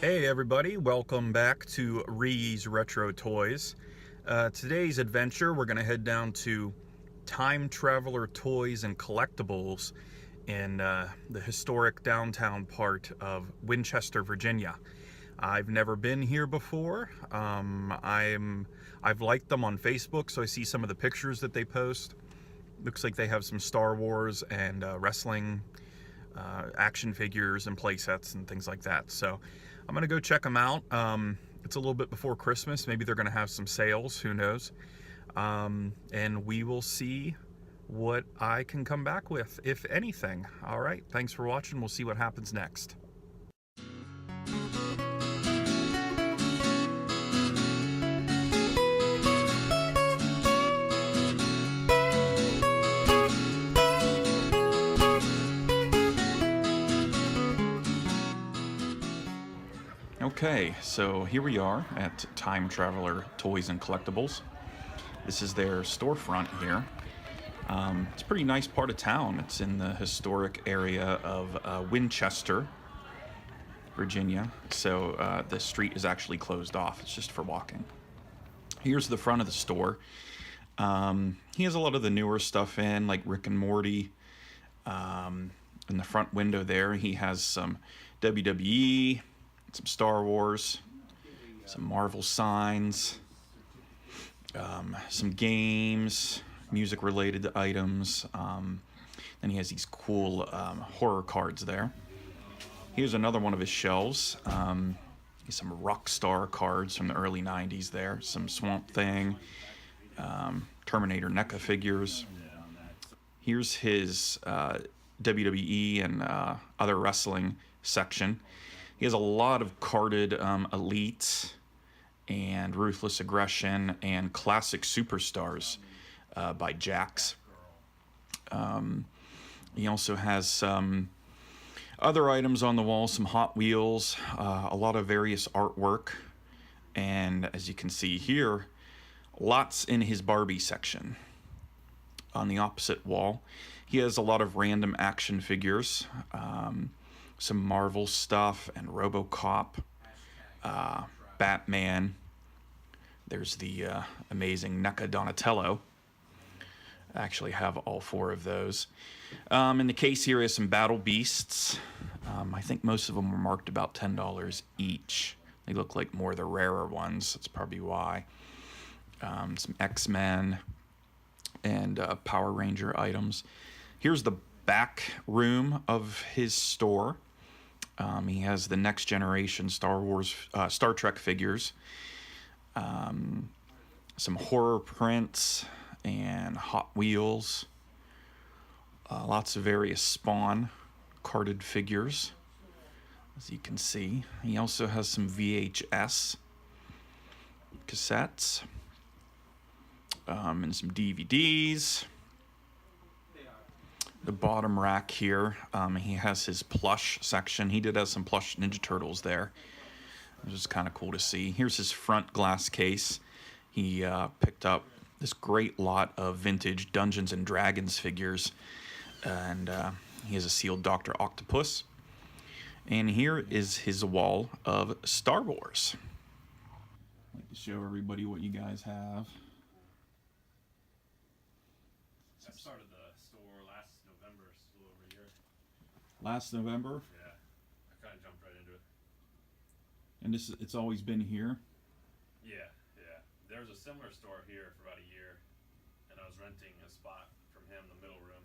Hey everybody, welcome back to ReeYees Retro Toys. Today's adventure, we're going to head down to Time Traveler Toys and Collectibles in the historic downtown part of Winchester, Virginia. I've never been here before. I've liked them on Facebook, so I see some of the pictures that they post. Looks like they have some Star Wars and wrestling action figures and play sets and things like that. So I'm gonna go check them out. It's a little bit before Christmas. Maybe they're gonna have some sales, who knows. And we will see what I can come back with, if anything. All right, thanks for watching. We'll see what happens next. Okay, so here we are at Time Traveler Toys and Collectibles. This is their storefront here. It's a pretty nice part of town. It's in the historic area of Winchester, Virginia. So the street is actually closed off. It's just for walking. Here's the front of the store. He has a lot of the newer stuff in, like Rick and Morty. In the front window there, he has some WWE, some Star Wars, some Marvel signs, some games, music-related items. Then he has these cool horror cards there. Here's another one of his shelves. Some Rockstar cards from the early 90s there. Some Swamp Thing, Terminator NECA figures. Here's his WWE and other wrestling section. He has a lot of carded Elite and Ruthless Aggression and Classic Superstars by Jax. He also has some other items on the wall, some Hot Wheels, a lot of various artwork, and as you can see here, lots in his Barbie section. On the opposite wall, he has a lot of random action figures, some Marvel stuff and RoboCop, Batman. There's the amazing NECA Donatello. I actually have all four of those. In the case here is some Battle Beasts. I think most of them were marked about $10 each. They look like more of the rarer ones. That's probably why. Some X-Men and Power Ranger items. Here's the back room of his store. He has the next generation Star Trek figures, some horror prints and Hot Wheels, lots of various Spawn carded figures, as you can see. He also has some VHS cassettes and some DVDs. The bottom rack here, he has his plush section. He did have some plush Ninja Turtles there, which is kind of cool to see. Here's his front glass case. He picked up this great lot of vintage Dungeons and Dragons figures, and he has a sealed Dr. Octopus. And here is his wall of Star Wars. I'd like to show everybody what you guys have. I started the store last November, so a little over a year. Last November? Yeah, I kind of jumped right into it. And it's always been here? Yeah. There was a similar store here for about a year, and I was renting a spot from him, the middle room.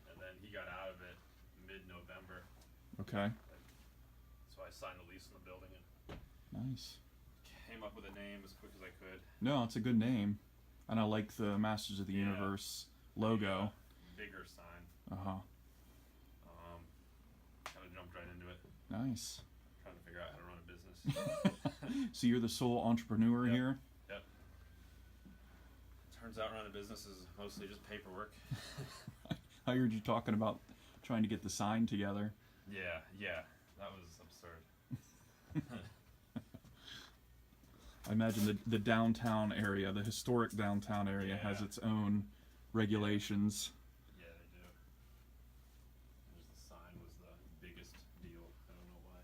And then he got out of it mid-November. Okay. So I signed the lease in the building and Nice. came up with a name as quick as I could. No, it's a good name. And I like the Masters of the Universe logo. Bigger sign. Uh-huh. Kind of jumped right into it. Nice. Trying to figure out how to run a business. So you're the sole entrepreneur here? Yep. Turns out running a business is mostly just paperwork. I heard you talking about trying to get the sign together. Yeah. That was absurd. I imagine the downtown area, the historic downtown area, has its own regulations. Yeah, they do. There's the sign was the biggest deal. I don't know why.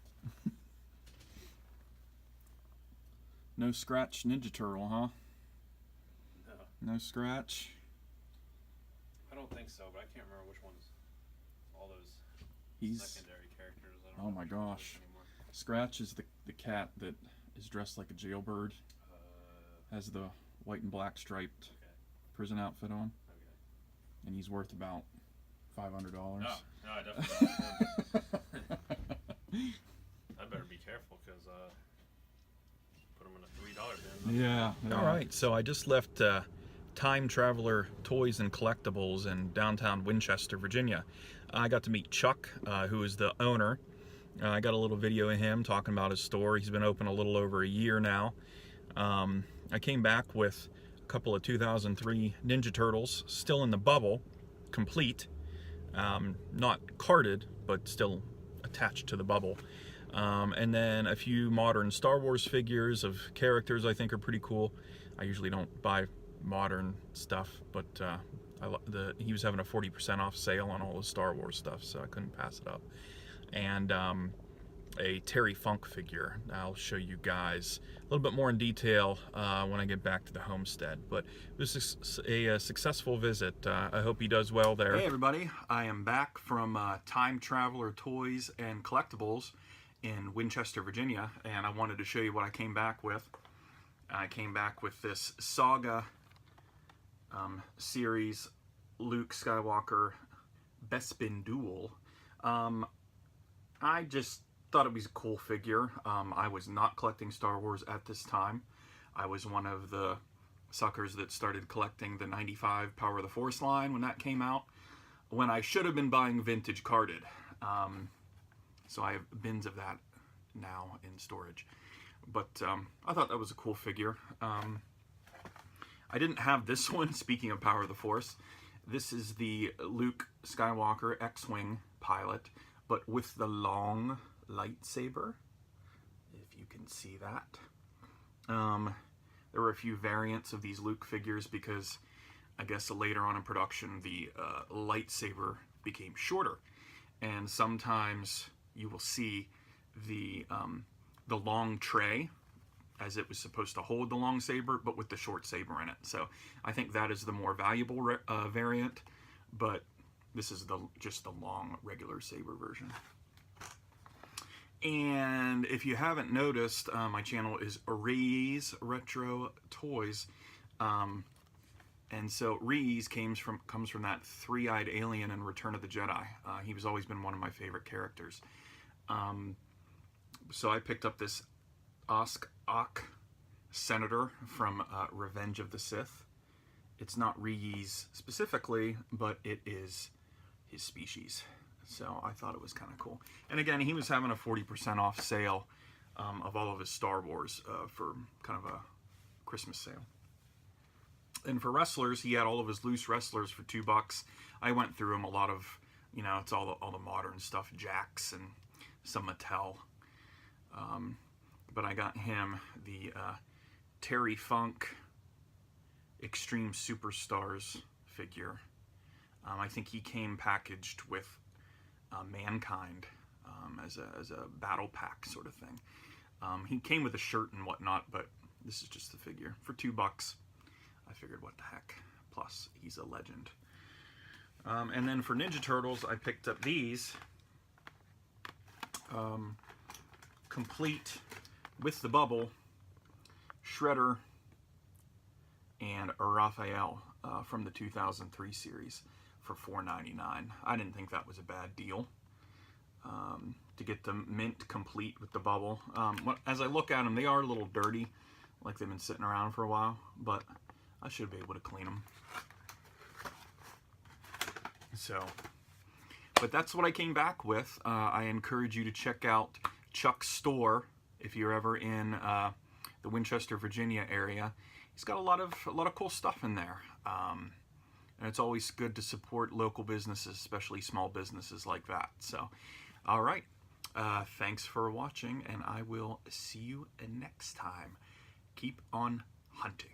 No scratch Ninja Turtle, huh? No. No scratch. I don't think so, but I can't remember which ones. All those He's secondary characters. I don't oh know my which ones gosh. anymore. Scratch is the cat that is dressed like a jailbird. Has the white and black striped prison outfit on. Okay. And he's worth about $500. No, I definitely don't. I better be careful because put them in a $3 bin. Yeah. All right. So I just left Time Traveler Toys and Collectibles in downtown Winchester, Virginia. I got to meet Chuck, who is the owner. I got a little video of him talking about his store. He's been open a little over a year now. I came back with a couple of 2003 Ninja Turtles, still in the bubble, complete. Not carded, but still attached to the bubble. And then a few modern Star Wars figures of characters I think are pretty cool. I usually don't buy modern stuff, but he was having a 40% off sale on all the Star Wars stuff, so I couldn't pass it up. And a Terry Funk figure. I'll show you guys a little bit more in detail when I get back to the homestead. But it was a successful visit. I hope he does well there. Hey everybody, I am back from Time Traveler Toys and Collectibles in Winchester, Virginia, and I wanted to show you what I came back with. I came back with this Saga series Luke Skywalker Bespin Duel. I just thought it was a cool figure. I was not collecting Star Wars at this time. I was one of the suckers that started collecting the 95 Power of the Force line when that came out, when I should have been buying vintage carded. So I have bins of that now in storage. But I thought that was a cool figure. I didn't have this one, speaking of Power of the Force. This is the Luke Skywalker X-Wing pilot, but with the long lightsaber, if you can see that. There were a few variants of these Luke figures because I guess later on in production the lightsaber became shorter, and sometimes you will see the long tray as it was supposed to hold the long saber, but with the short saber in it. So I think that is the more valuable variant, but this is just the long regular saber version. And if you haven't noticed, my channel is ReeYees Retro Toys, and so ReeYees comes from that three-eyed alien in Return of the Jedi. He's always been one of my favorite characters. So I picked up this Osk Senator from Revenge of the Sith. It's not ReeYees specifically, but it is his species. So I thought it was kind of cool. And again, he was having a 40% off sale of all of his Star Wars for kind of a Christmas sale. And for wrestlers, he had all of his loose wrestlers for $2. I went through them, a lot of, you know, it's all the modern stuff, Jax and some Mattel. But I got him the Terry Funk Extreme Superstars figure. I think he came packaged with Mankind as a battle pack sort of thing. He came with a shirt and whatnot, but this is just the figure for $2. I figured, what the heck? Plus, he's a legend. And then for Ninja Turtles, I picked up these complete with the bubble, Shredder and Raphael from the 2003 series for $4.99. I didn't think that was a bad deal to get them mint complete with the bubble. As I look at them, they are a little dirty, like they've been sitting around for a while, but I should be able to clean them. So, but that's what I came back with. I encourage you to check out Chuck's store if you're ever in the Winchester, Virginia area. He's got a lot of cool stuff in there. And it's always good to support local businesses, especially small businesses like that. So, all right. Thanks for watching, and I will see you next time. Keep on hunting.